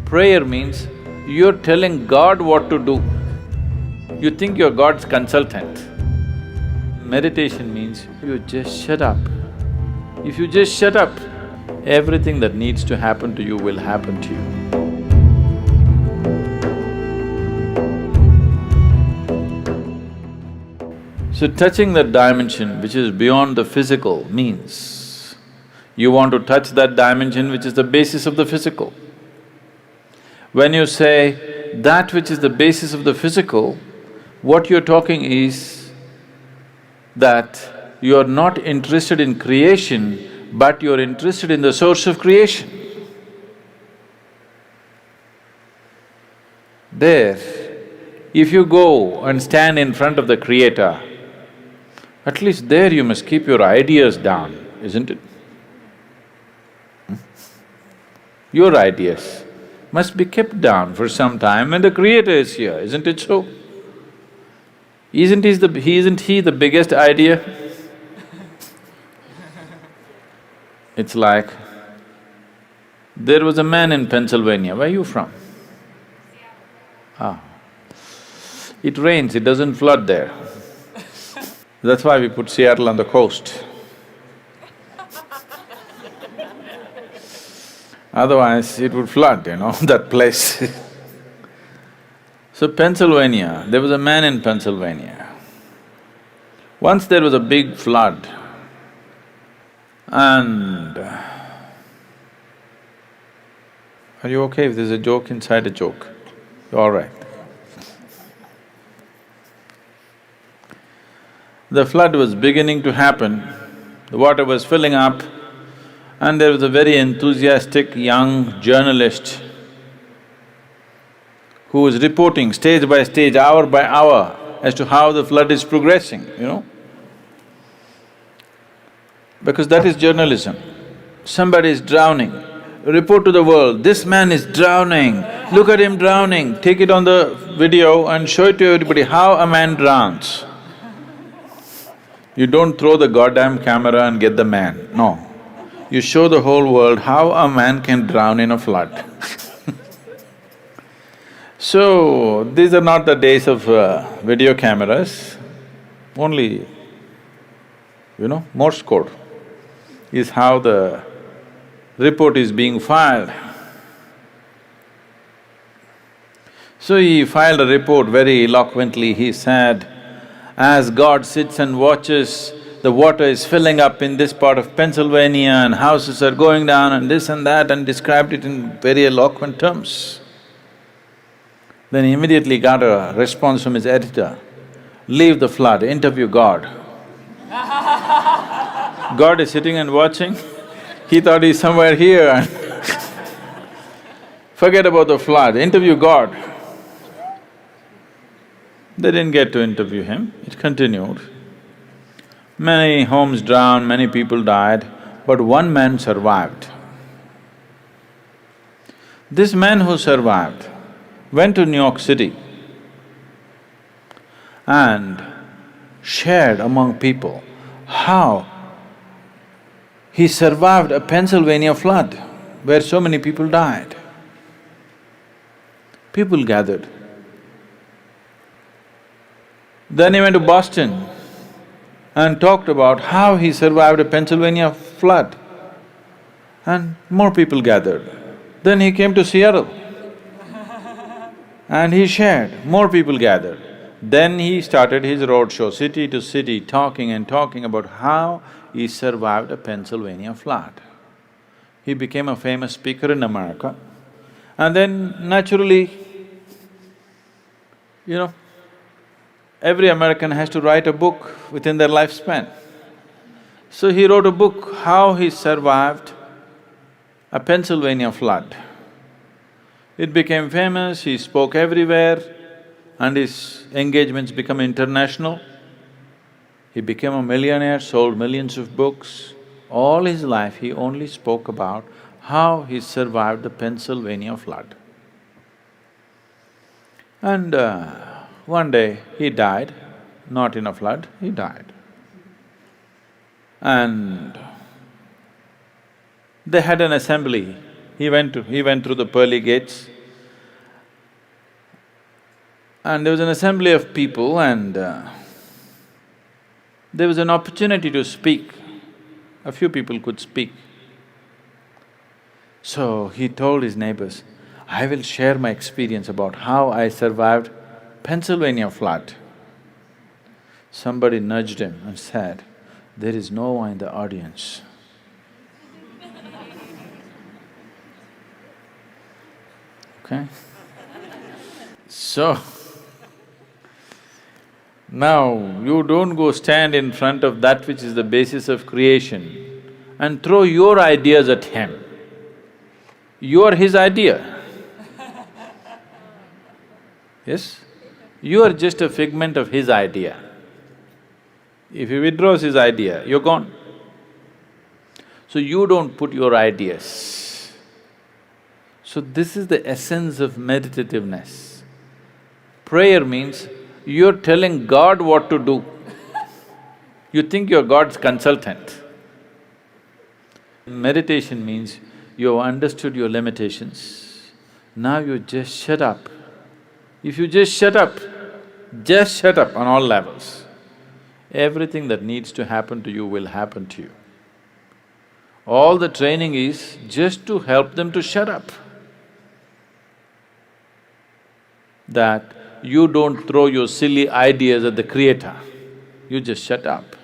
Prayer means you're telling God what to do. You think you're God's consultant. Meditation means you just shut up. If you just shut up, everything that needs to happen to you will happen to you. So touching that dimension which is beyond the physical means you want to touch that dimension which is the basis of the physical. When you say that which is the basis of the physical, what you're talking is that you're not interested in creation, but you're interested in the source of creation. There, if you go and stand in front of the Creator, at least there you must keep your ideas down, isn't it? Your ideas must be kept down for some time when the Creator is here, isn't it so? Isn't he the biggest idea? It's like, there was a man in Pennsylvania, where are you from? Ah. It rains, it doesn't flood there. That's why we put Seattle on the coast. Otherwise, it would flood, that place. So Pennsylvania, there was a man in Pennsylvania. Once there was a big flood and… Are you okay if there's a joke inside a joke? You're all right. The flood was beginning to happen, the water was filling up, and there was a very enthusiastic young journalist who was reporting stage by stage, hour by hour as to how the flood is progressing, Because that is journalism. Somebody is drowning, report to the world, this man is drowning, look at him drowning, take it on the video and show it to everybody how a man drowns. You don't throw the goddamn camera and get the man, no. You show the whole world how a man can drown in a flood. So, these are not the days of video cameras, only, Morse code is how the report is being filed. So he filed a report very eloquently, he said, as God sits and watches, the water is filling up in this part of Pennsylvania and houses are going down and this and that, and described it in very eloquent terms. Then he immediately got a response from his editor, leave the flood, interview God. God is sitting and watching, he thought he's somewhere here and forget about the flood, interview God. They didn't get to interview him, it continued. Many homes drowned, many people died, but one man survived. This man who survived went to New York City and shared among people how he survived a Pennsylvania flood where so many people died. People gathered. Then he went to Boston and talked about how he survived a Pennsylvania flood, and more people gathered. Then he came to Seattle and he shared, more people gathered. Then he started his roadshow, city to city, talking and talking about how he survived a Pennsylvania flood. He became a famous speaker in America, and then naturally, every American has to write a book within their lifespan. So he wrote a book, how he survived a Pennsylvania flood. It became famous, he spoke everywhere, and his engagements became international. He became a millionaire, sold millions of books. All his life he only spoke about how he survived the Pennsylvania flood. And one day he died, not in a flood, he died. And they had an assembly. He went through the pearly gates And there was an assembly of people and there was an opportunity to speak. A few people could speak. So he told his neighbors, I will share my experience about how I survived Pennsylvania flood. Somebody nudged him and said, there is no one in the audience. Okay? So, now you don't go stand in front of that which is the basis of creation and throw your ideas at him. You are his idea. Yes? You are just a figment of his idea. If he withdraws his idea, you're gone. So you don't put your ideas. So this is the essence of meditativeness. Prayer means you're telling God what to do. You think you're God's consultant. Meditation means you've understood your limitations, now you just shut up. If you just shut up on all levels, everything that needs to happen to you will happen to you. All the training is just to help them to shut up. That you don't throw your silly ideas at the Creator, you just shut up.